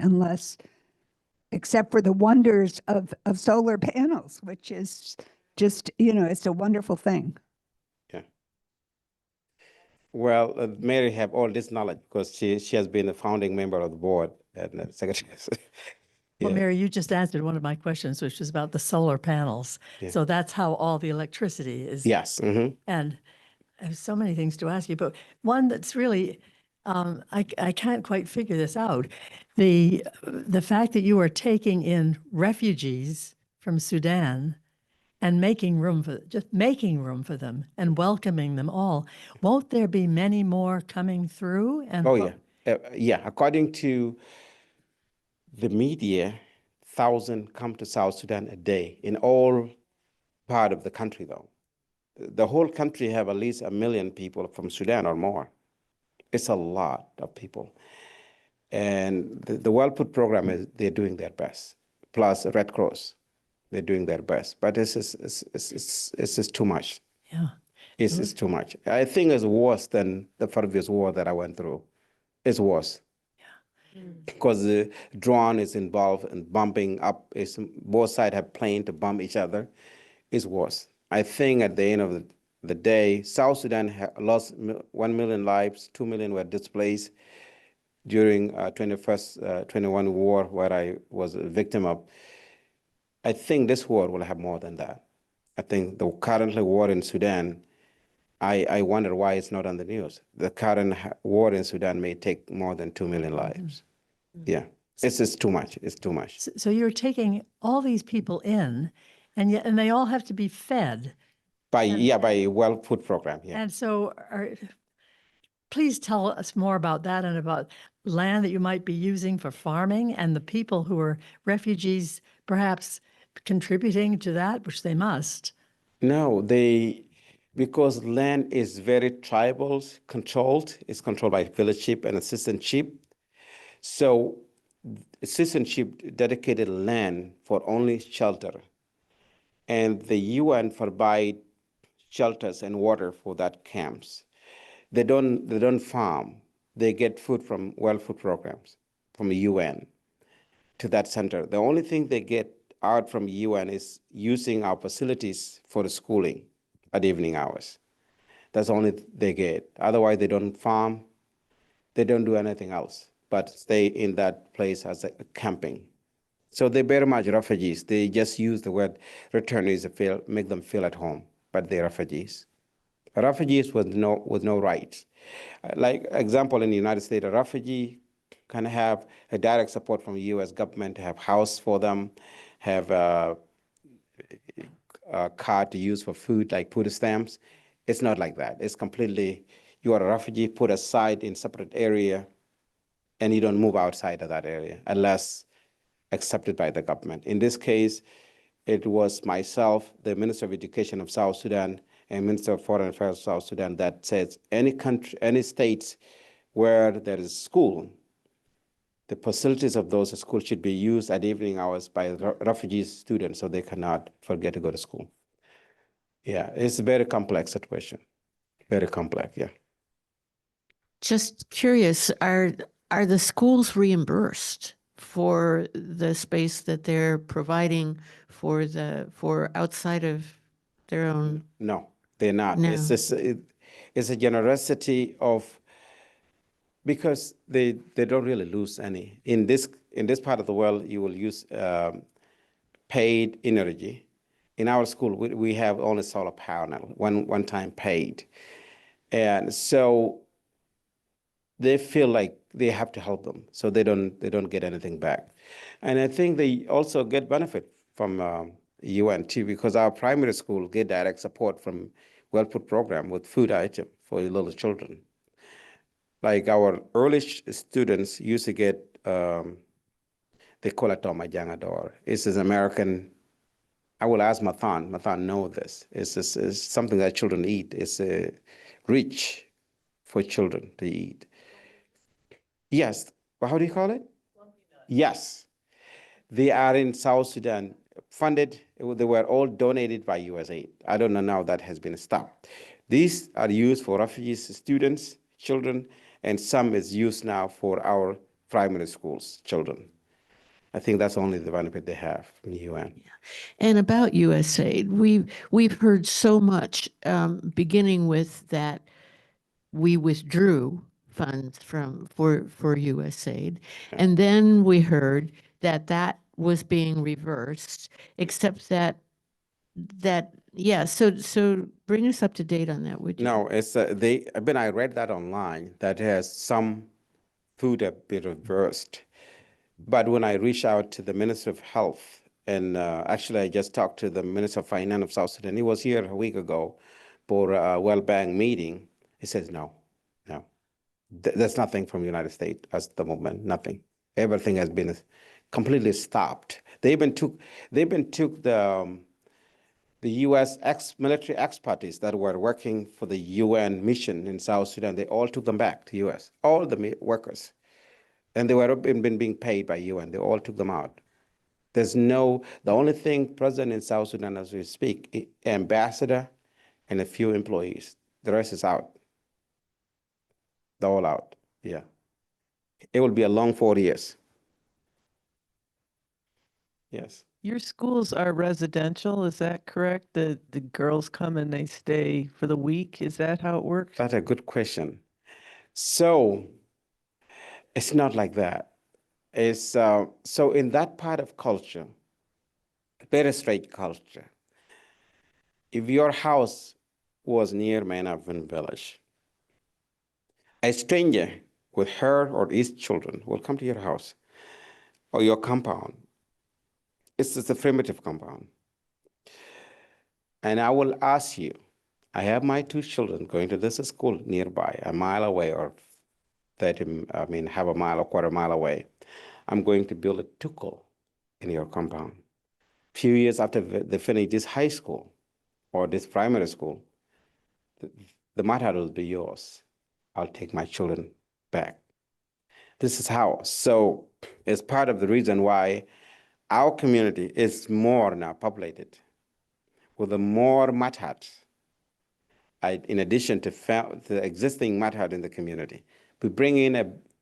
except for the wonders of solar panels, which is just, it's a wonderful thing. Well, Mary have all this knowledge because she has been a founding member of the board and secretary. Well, Yeah. Mary, you just answered one of my questions, which was about the solar panels. Yeah. So that's how all the electricity is. Yes, And I have so many things to ask you, but one that's really, I can't quite figure this out. The fact that you are taking in refugees from Sudan and making room for them and welcoming them all, won't there be many more coming through? And Oh, what- yeah. Yeah, according to the media, 1,000 come to South Sudan a day in all part of the country, though. The whole country have at least 1 million people from Sudan or more. It's a lot of people. And the Well Put program, they're doing their best. Plus Red Cross, they're doing their best. But it's just too much. Yeah. It's too much. I think it's worse than the previous war that I went through. It's worse. Because the drone is involved in bombing up. Both sides have plane to bomb each other. It's worse. I think at the end of the day, South Sudan lost 1 million lives, 2 million were displaced during 21 war, where I was a victim of. I think this war will have more than that. I think the currently war in Sudan, I wonder why it's not on the news. The current war in Sudan may take more than 2 million lives. Yeah, it's just too much. It's too much. So you're taking all these people in, and yet, and they all have to be fed. By Well Put program. Yeah. And so please tell us more about that and about land that you might be using for farming and the people who are refugees perhaps contributing to that, which they must. No, because land is very tribal controlled. It's controlled by village chief and assistant chief. So assistant chief dedicated land for only shelter. And the UN provide shelters and water for that camps. They don't farm. They get food from Well Food programs, from the UN to that center. The only thing they get out from UN is using our facilities for the schooling at evening hours. That's the only they get. Otherwise, they don't farm. They don't do anything else but stay in that place as a camping. So they very much refugees. They just use the word returnees to feel, make them feel at home, but they're refugees. Refugees with no rights. Like example, in the United States, a refugee can have a direct support from the U.S. government to have house for them, have a card to use for food, like food stamps. It's not like that. It's completely, you are a refugee, put aside in separate area, and you don't move outside of that area unless accepted by the government. In this case, it was myself, the Minister of Education of South Sudan, and Minister of Foreign Affairs of South Sudan that says any country, any states where there is school, the facilities of those schools should be used at evening hours by refugee students so they cannot forget to go to school. Yeah, it's a very complex situation. Very complex, yeah. Just curious, are the schools reimbursed for the space that they're providing for outside of their own? No, they're not. No. It's just, it's a generosity of, because they don't really lose any. In this part of the world, you will use paid energy. In our school, we have only solar panel, one time paid. And so they feel like they have to help them, so they don't get anything back. And I think they also get benefit from UN too, because our primary school get direct support from WellPut program with food item for little children. Like our early students used to get, they call it Tomajangador. It's an American, I will ask Mathan. Mathan know this. It's something that children eat. It's rich for children to eat. Yes. Well, how do you call it? Yes. They are in South Sudan, funded. They were all donated by USAID. I don't know now that has been stopped. These are used for refugees, students, children, and some is used now for our primary schools, children. I think that's only the benefit they have from the UN. And about USAID, we've heard so much, beginning with that we withdrew funds for USAID, and then we heard that was being reversed, except that yeah. So bring us up to date on that, would you? No, it's when I read that online, that has some food have been reversed. But when I reached out to the Minister of Health, and actually I just talked to the Minister of Finance of South Sudan, he was here a week ago for a World Bank meeting. He says, no. There's nothing from the United States at the moment, nothing. Everything has been completely stopped. They even took the U.S. military experts that were working for the UN mission in South Sudan. They all took them back to U.S., all the workers. And they were being paid by UN. They all took them out. The only thing present in South Sudan as we speak, ambassador and a few employees. The rest is out. They're all out, yeah. It will be a long 4 years. Yes. Your schools are residential, is that correct? The girls come and they stay for the week? Is that how it works? That's a good question. So it's not like that. It's so in that part of culture, very straight culture, if your house was near Manavin village, a stranger with her or his children will come to your house or your compound. It's just a primitive compound. And I will ask you, I have my 2 children going to this school nearby, a mile away or 30, half a mile or quarter mile away. I'm going to build a tukul in your compound. Few years after they finish this high school or this primary school, the matter will be yours. I'll take my children back. This is how. So it's part of the reason why our community is more now populated with a more mathad. In addition to the existing mathad in the community, we bring in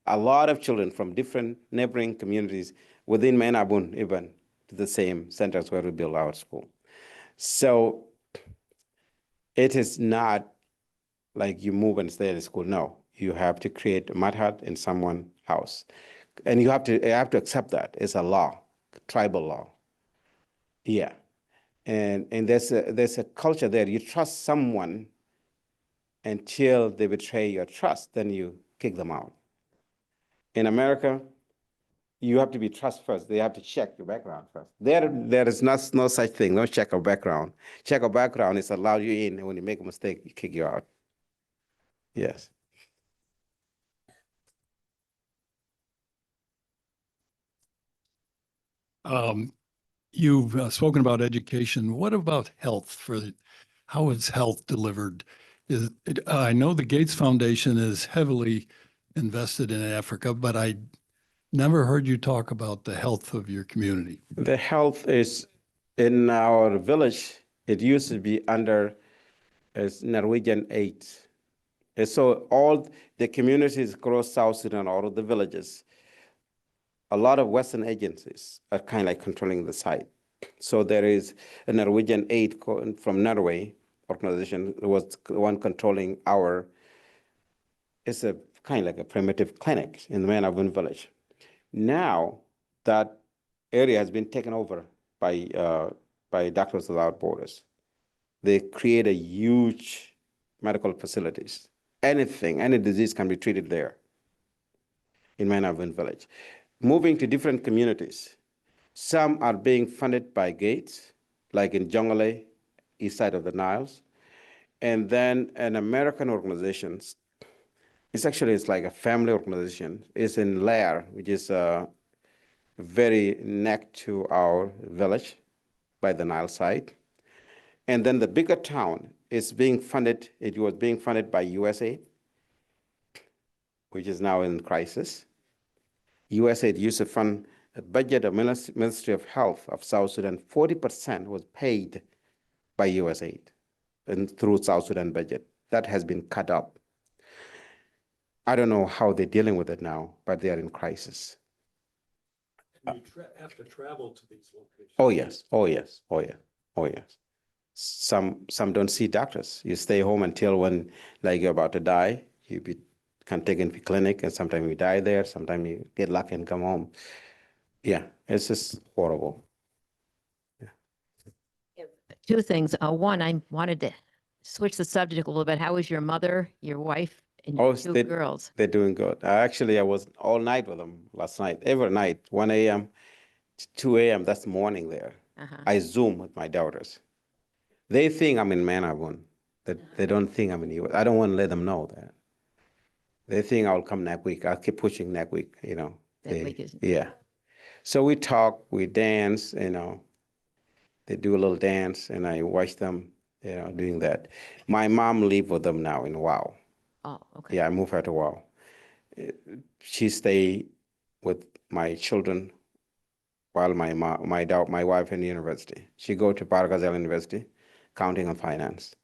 a lot of children from different neighboring communities within Menabun even to the same centers where we build our school. So it is not like you move and stay at the school. No, you have to create a mathad in someone's house. And you have to accept that. It's a law tribal law. Yeah. And there's a culture there. You trust someone until they betray your trust, then you kick them out. In America, you have to be trust first. They have to check your background first. There is no such thing, no check of background. Check of background is allow you in, and when you make a mistake, you kick you out. Yes. You've spoken about education. What about health? How is health delivered? I know the Gates Foundation is heavily invested in Africa, but I never heard you talk about the health of your community. The health is in our village. It used to be under Norwegian aid. And so all the communities across South Sudan, all of the villages, a lot of Western agencies are kind of like controlling the site. So there is a Norwegian aid from Norway organization was the one controlling it's a kind of like a primitive clinic in the Manabun village. Now that area has been taken over by Doctors Without Borders. They create a huge medical facilities. Any disease can be treated there in Manabun village. Moving to different communities. Some are being funded by Gates, like in Jongole, east side of the Niles. And then an American organization, it's like a family organization, is in Lair, which is very next to our village by the Nile side. And then the bigger town is being funded, it was being funded by USAID, which is now in crisis. USAID used to fund a budget of Ministry of Health of South Sudan. 40% was paid by USAID and through South Sudan budget. That has been cut up. I don't know how they're dealing with it now, but they are in crisis. And you have to travel to these locations. Oh yes, oh yes, oh yeah, oh yes. Some don't see doctors. You stay home until when like you're about to die. Can take in the clinic, and sometimes you die there. Sometimes you get lucky and come home. Yeah, it's just horrible. Two things. One, I wanted to switch the subject a little bit. How was your mother, your wife, and your two girls? They're doing good. I was all night with them last night. Every night, 1 a.m. to 2 a.m. That's morning there. I Zoom with my daughters. They think I'm in Manabun. They don't think I'm in US. I don't want to let them know that. They think I'll come next week. I'll keep pushing next week, Yeah. So we talk, we dance, They do a little dance, and I watch them, doing that. My mom live with them now in Wow. Oh, okay. Yeah, I moved her to Wow. She stay with my children while my wife in university. She go to Barghazel University, accounting and finance.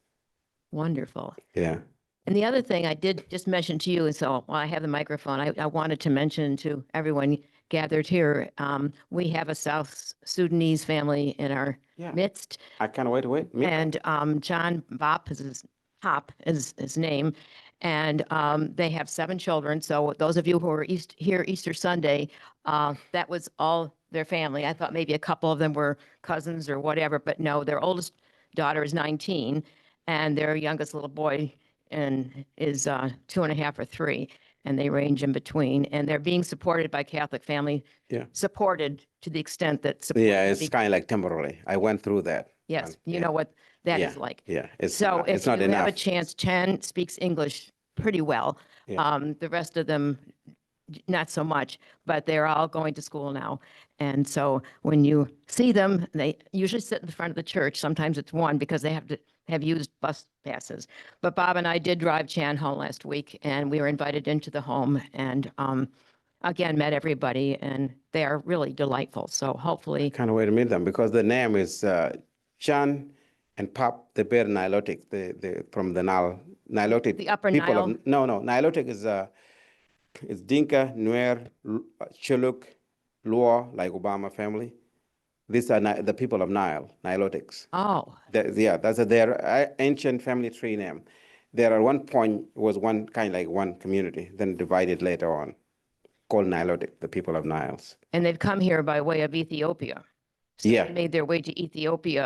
Wonderful. Yeah. And the other thing I did just mention to you, and so while I have the microphone, I wanted to mention to everyone gathered here, we have a South Sudanese family in our midst. I can't wait. And John Bop is his name. And they have 7 children. So those of you who are here Easter Sunday, that was all their family. I thought maybe a couple of them were cousins or whatever, but no, their oldest daughter is 19 and their youngest little boy is 2.5 or 3. And they range in between, and they're being supported by Catholic Family. Yeah. Supported to the extent that. Yeah, it's kind of like temporarily. I went through that. Yes, you know what that is like. Yeah, So it's if not you enough. have a chance, Chen speaks English pretty well. Yeah. The rest of them, not so much, but they're all going to school now. And so when you see them, they usually sit in the front of the church. Sometimes it's one because they have to have used bus passes. But Bob and I did drive Chan home last week, and we were invited into the home and again, met everybody, and they are really delightful. So hopefully. Kind of way to meet them because the name is Chan and Pop, the bear Nilotic, the from the Nilotic. The Upper people Nile. No, Nilotic is Dinka, Nuer, Chiluk, Luo, like Obama family. These are the people of Nile, Nilotics. Oh. That's their ancient family tree name. There at one point was one kind of like one community, then divided later on, called Nilotic, the people of Niles. And they've come here by way of Ethiopia. So they Yeah. made their way to Ethiopia.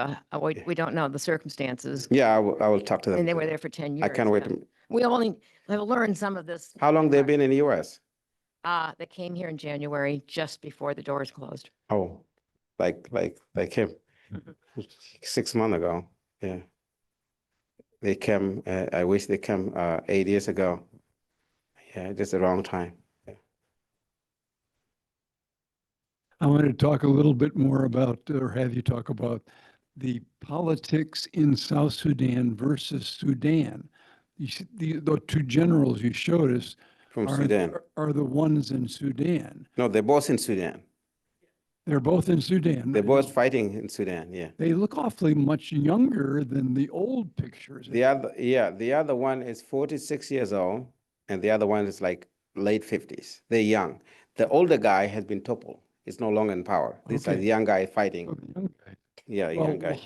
We don't know the circumstances. Yeah, I will talk to them. And they too. were there for 10 years. I can't wait. yeah. We only have learned some of this. How long they've been in the US? They came here in January, just before the doors closed. Oh, like him, 6 months ago. Yeah. They came, I wish they came 8 years ago. Yeah, just the wrong time. I want to talk a little bit more about, or have you talk about the politics in South Sudan versus Sudan. The two generals you showed us From Sudan. are the ones in Sudan. No, they're both in Sudan. They're both in Sudan. They're both fighting in Sudan, yeah. They look awfully much younger than the old pictures. The other one is 46 years old, and the other one is like late 50s. They're young. The older guy has been toppled. He's no longer in power. This is Okay. the young guy fighting. Oh, the young guy. Yeah, Well, young guy.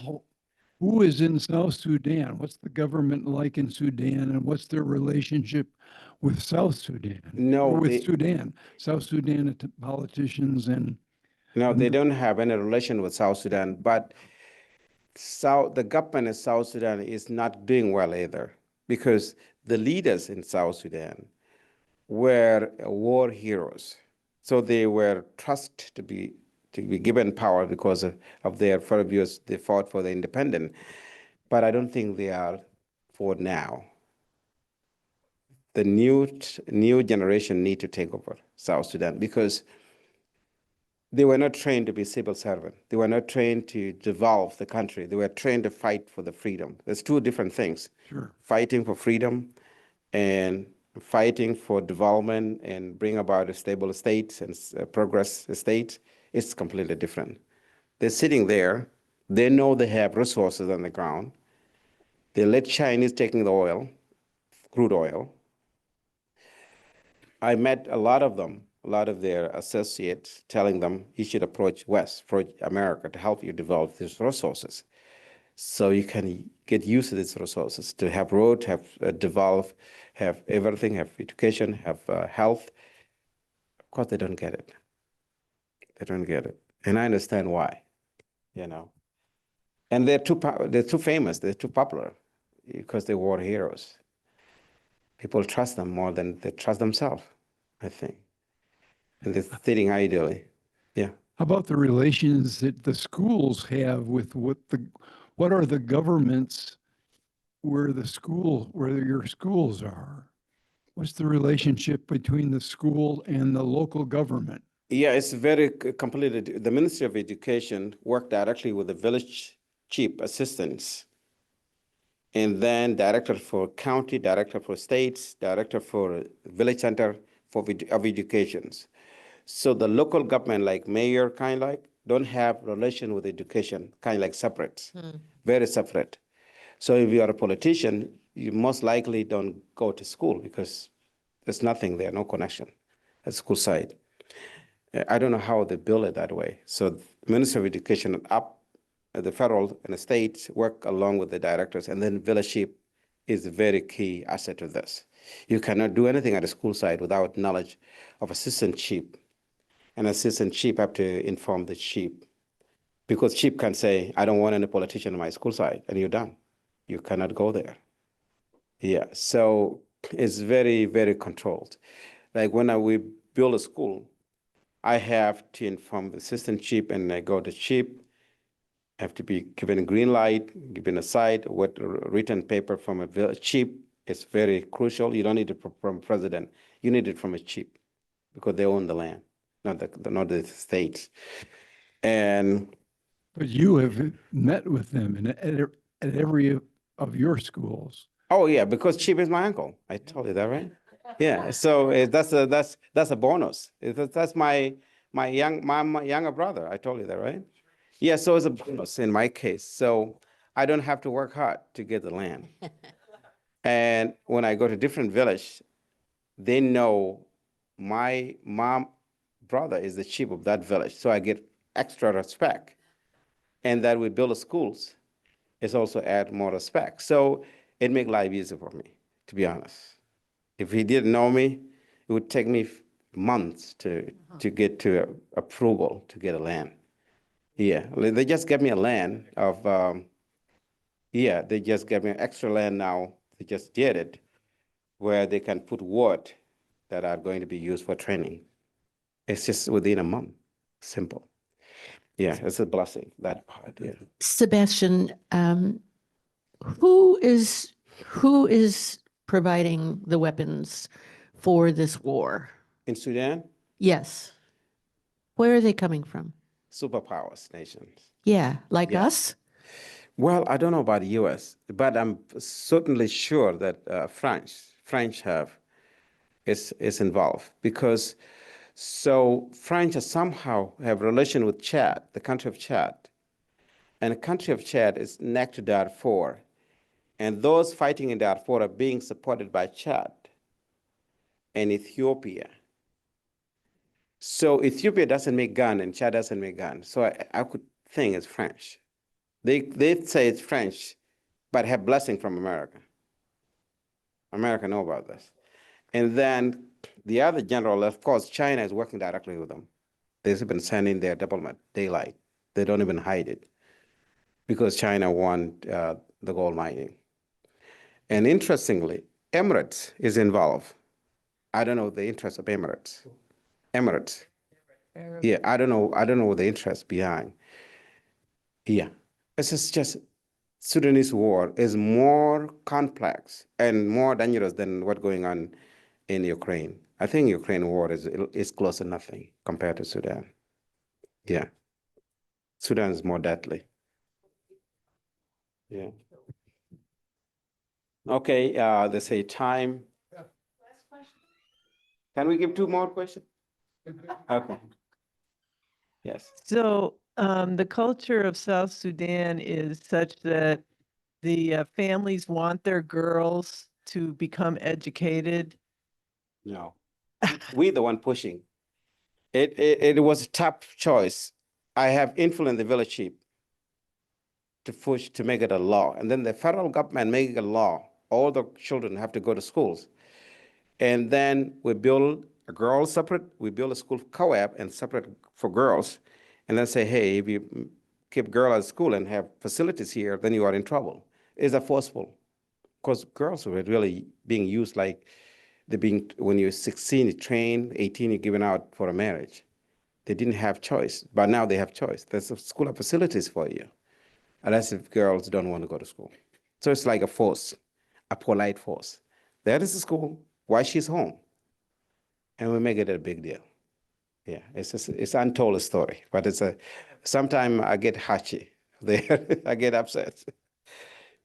who is in South Sudan? What's the government like in Sudan, and what's their relationship with South Sudan? No, Or with they- Sudan, South Sudan politicians and No, they don't have any relation with South Sudan, but the government in South Sudan is not doing well either, because the leaders in South Sudan were war heroes. So they were trusted to be given power because of their views. They fought for the independence, but I don't think they are for now. The new generation need to take over South Sudan, because they were not trained to be civil servant. They were not trained to develop the country. They were trained to fight for the freedom. There's two different things. sure. Fighting for freedom and fighting for development and bring about a stable state and progress state is completely different. They're sitting there. They know they have resources on the ground. They let Chinese taking the oil, crude oil. I met a lot of them, a lot of their associates, telling them you should approach West, approach America to help you develop these resources. So you can get used to these resources, to have road, have develop, have everything, have education, have health. Of course, they don't get it. They don't get it. And I understand why, you know. And they're too famous, they're too popular, because they're war heroes. People trust them more than they trust themselves, I think. And they're sitting idly. Yeah. How about the relations that the schools have with what are the governments where your schools are? What's the relationship between the school and the local government? Yeah, it's very complicated. The Ministry of Education worked directly with the village chief assistants, and then director for county, director for states, director for village center of educations. So the local government, like mayor, kind of like, don't have relation with education, kind of like separate, very separate. So if you are a politician, you most likely don't go to school because there's nothing there, no connection at school side. I don't know how they build it that way. So the Ministry of Education the federal and the states work along with the directors, and then village chief is a very key asset to this. You cannot do anything at the school side without knowledge of assistant chief. And assistant chief have to inform the chief, because chief can say, I don't want any politician on my school side, and you're done. You cannot go there. Yeah, so it's very, very controlled. Like when we build a school, I have to inform the assistant chief, and I go to chief, have to be given a green light, given a side, what written paper from a chief is very crucial. You don't need it from president. You need it from a chief, because they own the land, not the states. And But you have met with them at every of your schools. oh yeah, because chief is my uncle. I told you that, right? Yeah. So that's a bonus. That's my younger brother. I told you that, right? Yeah, so it's a bonus in my case. So I don't have to work hard to get the land. And when I go to different village, they know my brother is the chief of that village. So I get extra respect. And that we build schools is also add more respect. So it make life easier for me, to be honest. If he didn't know me, it would take me months to get to approval to get a land. Yeah, they just gave me a land of, yeah, they just gave me extra land now. They just did it where they can put wood that are going to be used for training. It's just within a month, simple. Yeah, it's a blessing, that part, yeah. Sebastian, who is providing the weapons for this war? In Sudan, Yes. Where are they coming from? superpowers nations. Yeah, like Yeah. us? Well, I don't know about the US, but I'm certainly sure that French is involved because French somehow have relation with Chad, the country of Chad. And the country of Chad is next to Darfur. And those fighting in Darfur are being supported by Chad and Ethiopia. So Ethiopia doesn't make gun and Chad doesn't make gun. So I could think it's French. They say it's French, but have blessing from America. America know about this. And then the other general, of course, China is working directly with them. They've been sending their diplomat daylight. They don't even hide it because China want the gold mining. And interestingly, Emirates is involved. I don't know the interest of Emirates. Emirates. Yeah, I don't know the interest behind. Yeah, it's just Sudanese war is more complex and more dangerous than what's going on in Ukraine. I think Ukraine war is close to nothing compared to Sudan. Yeah, Sudan is more deadly. Yeah. Okay, they say time. Can we give two more questions? Okay. Yes. So the culture of South Sudan is such that the families want their girls to become educated. No. We the one pushing. It was a tough choice. I have influenced the village chief to push to make it a law. And then the federal government make it a law. All the children have to go to schools. And then we build a girls separate, we build a school co-op and separate for girls. And then say, hey, if you keep girl at school and have facilities here, then you are in trouble. It's a forceful. Because girls were really being used like when you're 16, you train, 18, you're given out for a marriage. They didn't have choice, but now they have choice. There's a school of facilities for you, unless if girls don't want to go to school. So it's like a force, a polite force. That is the school, why she's home. And we make it a big deal. Yeah, it's untold story, but sometimes I get hatchy there, I get upset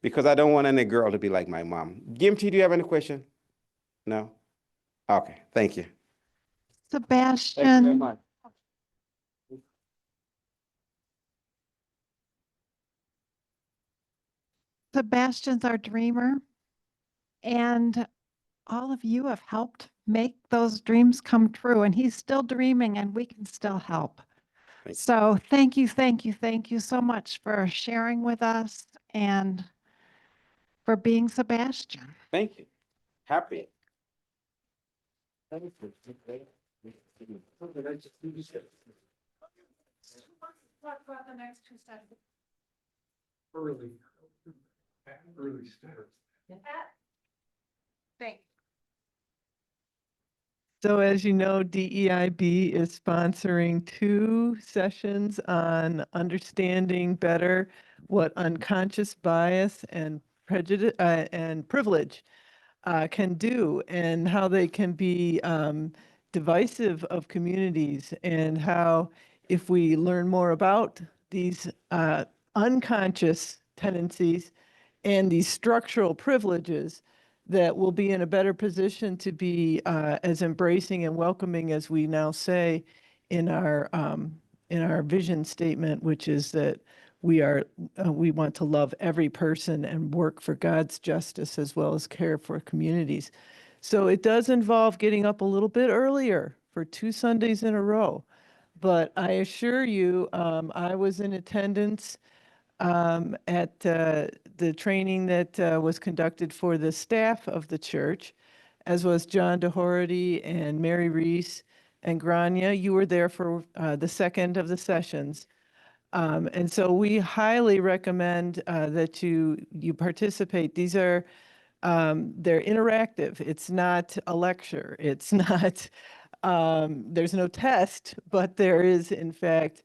because I don't want any girl to be like my mom. Gimti, do you have any question? No? Okay, thank you. Thank you very Sebastian, much. Sebastian's our dreamer. And all of you have helped make those dreams come true. And he's still dreaming and we can still help. Thank you. So thank you so much for sharing with us and for being Sebastian. Thank you. Happy. Talk about the next 2 steps. Early start. Thank you. So as you know, DEIB is sponsoring 2 sessions on understanding better what unconscious bias and prejudice and privilege can do and how they can be divisive of communities, and how if we learn more about these unconscious tendencies and these structural privileges, that we'll be in a better position to be as embracing and welcoming as we now say in our vision statement, which is that we want to love every person and work for God's justice as well as care for communities. So it does involve getting up a little bit earlier for 2 Sundays in a row. But I assure you, I was in attendance at the training that was conducted for the staff of the church. as was John DeHority and Mary Reese and Grania. You were there for the second of the sessions. And so we highly recommend that you participate. These are, they're interactive. It's not a lecture. It's not, there's no test, but there is in fact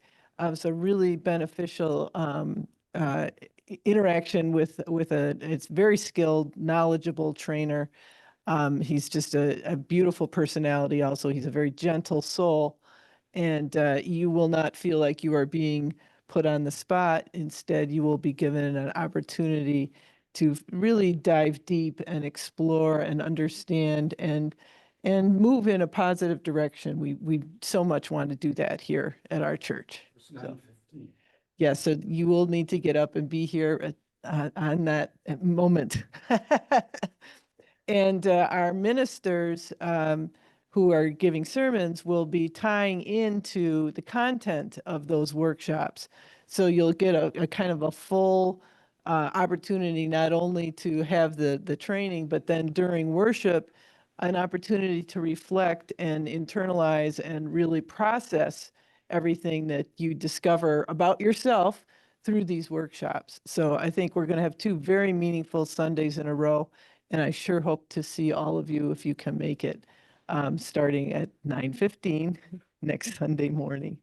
some really beneficial interaction with it's very skilled, knowledgeable trainer. He's just a beautiful personality also. He's a very gentle soul, and you will not feel like you are being put on the spot. Instead, you will be given an opportunity to really dive deep and explore and understand and move in a positive direction. We so much want to do that here at our church. So, yeah, so you will need to get up and be here on that moment. And our ministers who are giving sermons will be tying into the content of those workshops. So you'll get a kind of a full opportunity not only to have the training, but then during worship, an opportunity to reflect and internalize and really process everything that you discover about yourself through these workshops. So I think we're going to have 2 very meaningful Sundays in a row. And I sure hope to see all of you if you can make it, starting at 9:15 next Sunday morning.